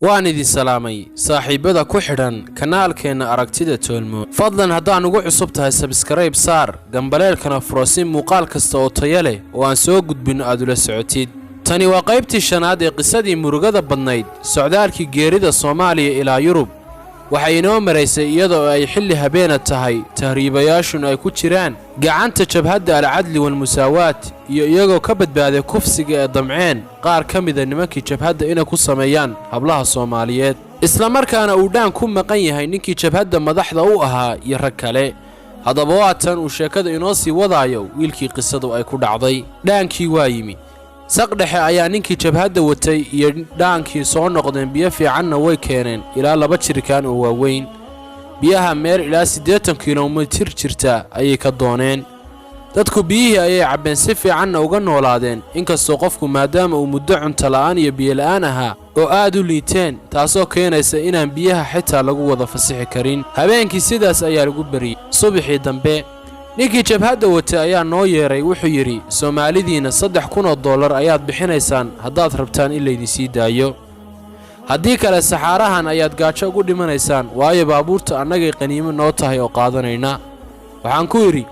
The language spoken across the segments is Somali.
waan idin salaamay saaxiibada ku xidhan kanaalkeena aragtida toolmo fadlan haddaan ugu cusub tahay subscribe saar gambaleelkana furoosin muuqaal kasta oo tayo leh oo aan soo gudbino aad ula socotid tani waa qaybtii shanaad ee qisadii murugada badnayd socdaalkii geerida Soomaaliya ilaa Yurub waxay inoo maraysay iyadoo ay xilli habeena tahay tahriibayaashuna ay ku jiraan gacanta jabhadda al-cadli wal musaawaat iyo iyagoo ka badbaaday kufsiga ee damceen qaar ka mid ah nimankii jabhadda inay ku sameeyaan hablaha Soomaaliyeed isla markaana uu dhaan ku maqan yahay ninkii jabhadda madaxda u ahaa iyo rag kale haddaba waatan uu sheekada inoo sii wadaayo wiilkii qisadu ay ku dhacday dhaankii waa yimi saqdhexe ayaa ninkii jabhadda watay iyo dhaankii soo noqdeen biyo fiicanna way keeneen ilaa 2 jirikaan oo waaweyn biyaha meel ilaa 80 kiiloomitir jirta ayay ka dooneen dadku biyihii ayay cabeen si fiicanna uga noolaadeen inkastoo qofku maadaama uu muddo cunto la'aan iyo biyo la'aan ahaa oo aad u liiteen taasoo keenaysa inaan biyaha xitaa lagu wada fasixi karin habeenkii sidaas ayaa lagu bariyay subaxii dambe ninkii jabhadda watay ayaa noo yeeray wuxuu yiri Soomaalidiina $3,000 ayaad bixinaysaan haddaad rabtaan in laydin sii daayo haddii kale saxaarahan ayaad gaajo ugu dhimanaysaan waayo baabuurta annagay qaniimo noo tahay oo qaadanayna waxaan ku yiri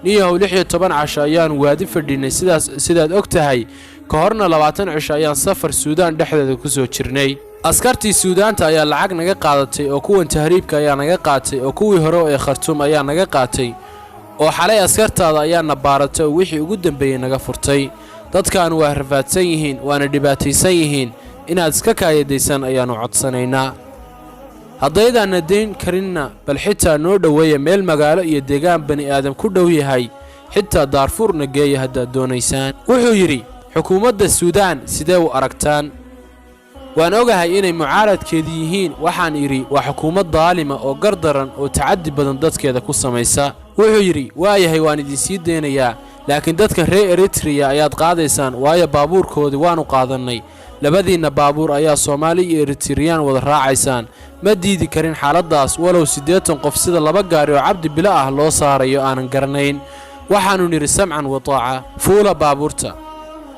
niyahow 16 casho ayaan waadi fadhinay sidaad og tahay ka horna 20 cisho ayaan safar Suudaan dhexdeeda ku soo jirnay askartii Suudaanta ayaa lacag naga qaadatay oo kuwan tahriibka ayaa naga qaatay oo kuwii hore ee Khartoum ayaa naga qaatay oo xalay askartaada ayaa nabaaratay wixii ugu dambeeyay naga furtay dadkan waa rafaadsan yihiin waana dhibaataysan yihiin inaad iska kaayadaysan ayaanu codsanaynaa haddaydan deyn karinna bal xitaa noo dhaweeya meel magaalo iyo deegaan bani aadam ku dhow yahay xitaa Daarfuurna geeya haddaad doonaysaan wuxuu yiri xukuumadda Suudaan sidee u aragtaan waan ogahay inay mucaaradkeedii yihiin waxaan iri waa xukuumad daalima oo gardaran oo tacaddi badan dadkeeda ku samaysa wuxuu yiri waayahay waan idin sii deenayaa laakiin dadka reer Eritrea ayaad qaadaysaan waayo baabuurkoodii waanu qaadanay labadiina baabuur ayaa Soomaali iyo Eritrean wada raacaysaan ma diidi karin xaaladaas walow 80 qof sida 2 gaari oo cabdi bila ah loo saarayo aanan garanayn waxaanu niri samcan wa taaca fuula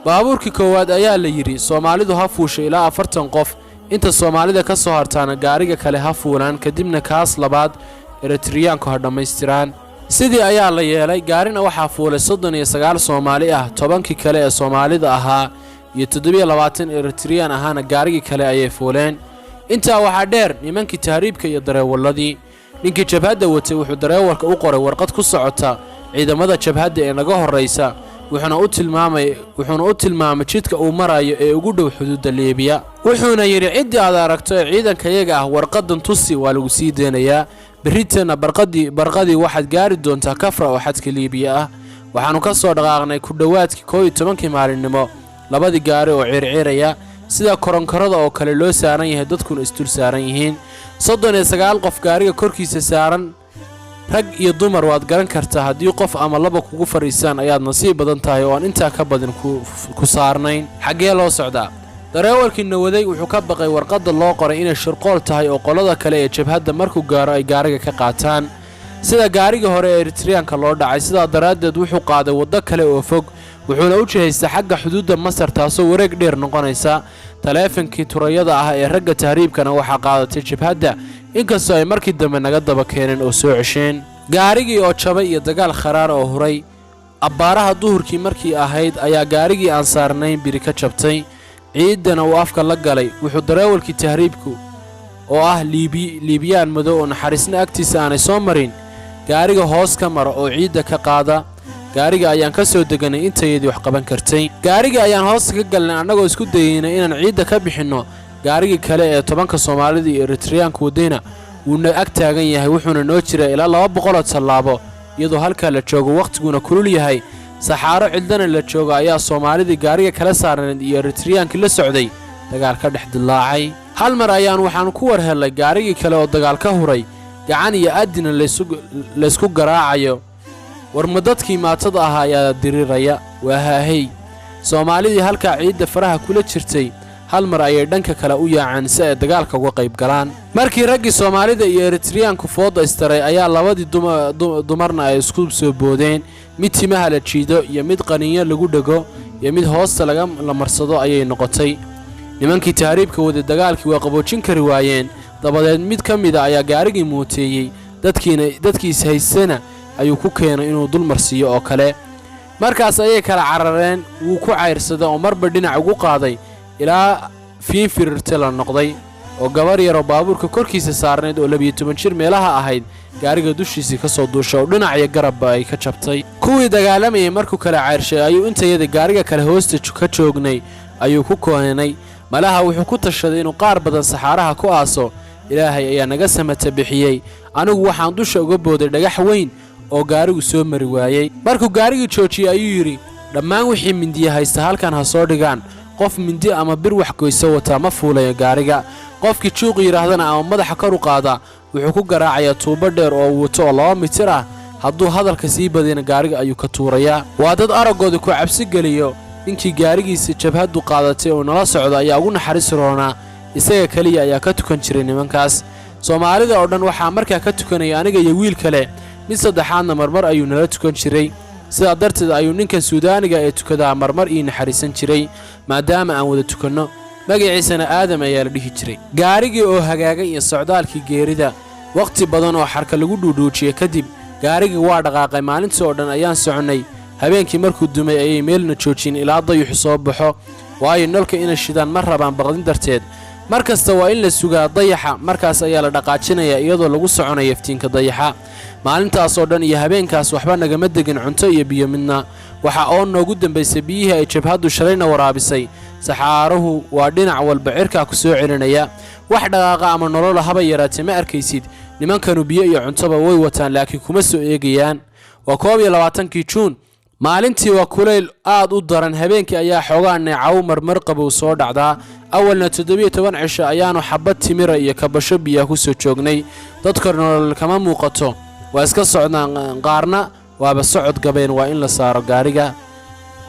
baabuurkii koowaad ayaa la yiri Soomaalidu ha fuushay ilaa 40 qof inta Soomaalida ka soo hartaana gaariga kale ha fuulaan kadibna kaas labaad Eritreanku ha dhamaystiraan sidii ayaa la yeelay gaarina waxaa fuulay 39 Soomaali ah 10 kale ee Soomaalida ahaa iyo 27 Eritrean ahaana gaarigi kale ayay fuuleen inta waxa dheer nimankii tahriibka iyo dareewaladii ninkii jabhadda watay wuxuu dareewalka u qoray warqad ku socota ciidamada jabhadda ee naga horeysa wuxuuna u tilmaamay jidka uu marayo ee ugu dhow xuduudda Liibiya wuxuuna yiri cidii aad aragto ciidankayaga ah warqadan tusi waa lagu sii deenayaa bariitana barqadii waxaad gaari doontaa Kafra oo xadka Liibiya ah waxaanu ka soo dhaqaaqnay ku dhawaadkii 11 maalinimo labadii gaari oo circiraya sida koronkarada oo kale loo saaran yahay dadkuna istul saaran yihiin 39 qof gaariga korkiisa saaran rag iyo dumar waad garan kartaa haddii qof ama laba kugu fariisaan ayaad nasiib badan tahay oo aan inta ka badan ku saarnayn xagee loo socdaa dareewalkiina waday wuxuu ka baqay warqadda loo qoray inay shirqool tahay oo qolada kale ee jabhadda markuu gaaro ay gaariga ka qaataan sida gaariga hore ee Eritreanka loo dhacay sida daraadeed wuxuu qaaday waddo kale oo fog wuxuuna u jeestay xagga xuduudda Masar taasoo wareeg dheer noqonaysa taleefankii turayada ah ee ragga tahriibkana waxa qaadatay jabhadda inkastoo ay markii dambe naga daba keeneen oo soo cesheen gaarigii oo jabay iyo dagaal kharaar oo huray abbaaraha duhurkii markii ahayd ayaa gaarigii aan saarnayn biri ka jabtay ciidana uu afka la galay wuxuu dareewalkii tahriibku oo ah Liibiyaan madow oo naxariisna agtiisa aanay soo marin gaariga hoos ka mara oo ciidda ka qaada gaariga ayaan ka soo deganay intayadii wax qaban kartay gaariga ayaan hoos ka galnay annagoo isku dayeynay inaan ciidda ka bixino gaariga kale ee 10 Soomaalida iyo Eritreanku wadayna wuuna ag taagan yahay wuxuuna noo jiray ilaa 200 tallaabo iyadoo halka la joogo waqtiguna kulul yahay saxaaro cidana la joogo ayaa Soomaalida gaariga kala saaran iyo Eritreanki la socday dagaal ka dhex dilaacay hal mar ayaan waxaan ku war helay gaarigi kale oo dagaal ka huray gacan iyo adina la isku garaacayo warmadadkii maatada ahaa ayaa diriraya waahay Soomaalidii halka ciidda faraha kula jirtay hal mar ayay dhanka kale u yaaceen si ay dagaalka uga qayb galaan markii raggii Soomaalida iyo Eritreanku fooda istaray ayaa labadii dumarna ay isku soo boodeen mid timaha la jiido iyo mid qaniyo lagu dhago iyo mid hoosta la marsado ayay noqotay nimankii tahriibka wada dagaalkii waa qaboojin kari waayeen dabadeed mid ka mid ah ayaa gaarigii muuteeyey dadkiis haystana ayuu ku keenay inuu dul marsiiyo oo kale markaas ayay kala carareen wuu ku cayrsaday oo marba dhinac ugu qaaday ilaa fiinfirirta la noqday oo gabar yar oo baabuurka korkiisa saarneed oo 12 jir meelaha ahayd gaariga dushiisa ka soo duushay oo dhinac iyo garabba ay ka jabtay kuwii dagaalamayay markuu kala cayrshay ayuu intayada gaariga kale hoosta ka joognay ayuu ku keenay malaha wuxuu ku tashaday inuu qaar badan saxaaraha ku aaso ilaahay ayaa naga samata bixiyay anigu waxaan dusha uga booday dhagax weyn oo gaarigu soo mari waayay markuu gaarigii joojiyay ayuu yiri dhammaan wixii mindiya haysta halkan ha soo dhigaan qof mindi ama bir wax goyso wata ma fuulayo gaariga qofkii juuq yiraahdana ama madaxa kor u qaada wuxuu ku garaacayaa tuubo dheer oo wato 2 mitir ah hadduu hadalka sii badina gaariga ayuu ka tuurayaa waa dad aragooda ku cabsi geliyo ninkii gaarigiisa jabhadu qaadatay oo nala socda ayaa ugu naxariis roonaa isaga kaliya ayaa ka tukan jiray nimankaas Soomaalida oo dhan waxa markaa ka tukanay aniga iyo wiil kale mid saddexaadna marmar ayuu nala tukan jiray sida darteed ayuu ninkan Suudaaniga ee tukada marmar ii naxariisan jiray maadaama aan wada tukanno magaciisana aadam ayaa la dhihi jiray gaarigii oo hagaagay iyo socdaalkii geerida waqti badan oo xarka lagu dhuudhuujiyay kadib gaarigii waa dhaqaaqay maalintii oo dhan ayaan soconay habeenkii markuu dumay ayay meelna joojin ilaa dayuxu soo baxo waayo nolka inay shidaan mar rabaan baqdin darteed markasta waa in la sugaa dayaxa markaas ayaa la dhaqaajinaya iyadoo lagu soconayo iftiinka dayaxa maalintaas oo dhan iyo habeenkaas waxba nagama degin cunto iyo biyo midna waxa oo noogu dambeysay biyihii ay jabhadu shalayna waraabisay saxaaruhu waa dhinac walba cirka ku soo celinaya wax dhaqaaqa ama nolol haba yaraatay ma arkaysid nimankanu biyo iyo cuntoba way wataan laakiin kuma soo eegayaan waa 22 Juun maalintii waa kuleyl aad u daran habeenkii ayaa xoogaa neecaw marmar qabow soo dhacdaa awalna 17 cisho ayaanu xabad timira iyo kabasho biyo ku soo joognay dadka nolol kama muuqato waa iska socdaan qaarna waaba socod gabeen waa in la saaro gaariga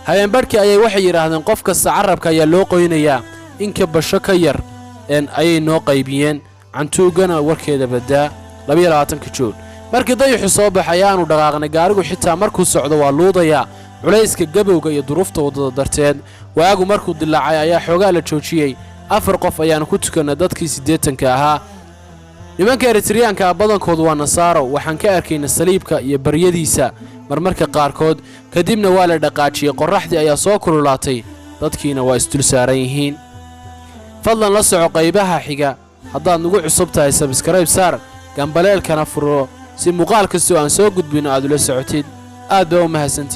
habeen barkii ayay waxay yiraahdeen qof kasta carabka ayaa loo qoynayaa in kabasho ka yar ayay noo qaybiyeen cantuugana warkeeda badaa 22 Juun markii dayuxu soo baxay aanu dhaqaaqnay gaarigu xitaa markuu socdo waa luudaya culayska gabowga iyo duruufta wadada darteed waagu markuu dilaacay ayaa xoogaa la joojiyay 4 qof ayaan ku tukanay dadkii 80 ahaa nimanka Eritreanka badankoodu waa nasaaro waxaan ka arkaynaa saliibka iyo baryadiisa marmarka qaarkood kadibna waa la dhaqaajiyay qorraxdii ayaa soo kululaatay dadkiina waa isdul saaran yihiin fadlan la soco qaybaha xiga haddaad nagu cusub tahay subscribe saar gambaleelkana furo si muuqaal kasta oo aan soo gudbino aad ula socotid aad baa u mahadsantiin